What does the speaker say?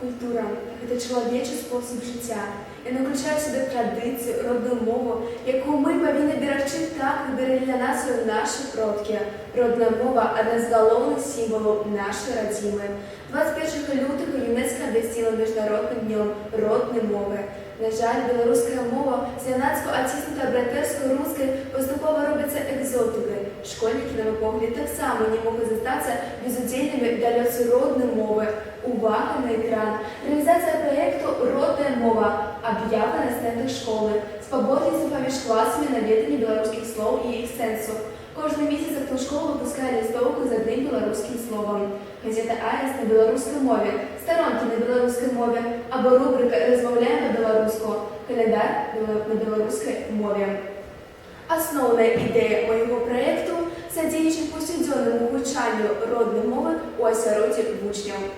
Культура – гэта чалавечы спосаб жыцця. Яна ўключае ў сябе традыцыю, родную мову, якую мы павінны берагчы так, як бераглі для нас нашы продкі. Родная мова – адна з галоўных сімвалаў нашай радзімы. 21 лютага ЮНЕСКО абвясціла міжнародным днём роднай мовы. На жаль, беларуская мова, знянацку адціснута братэрскай рускай, паступова робіцца экзотыкай. Школьнікі, на мой погляд, таксама не могуць застацца безудзельнымі да лёсу роднай мовы. Увага на экран. Реализация проекту «Родная мова» объявлена на стендах школы. Спаборніцтва паміж класамі наведання беларускіх слоў і іх сэнсу. Кожны месяц автошкола выпускае лістоўку з адным беларускім словам. Газета «Аэс» на беларускай мове, старонкі на беларускай мове, або рубрика «Размаўляем па-беларуску», календар на беларускай мове. Асноўная ідэя майго праекту – садзейнічаць паўсядзённаму гучанню роднай мовы ў асяроддзі вучняў.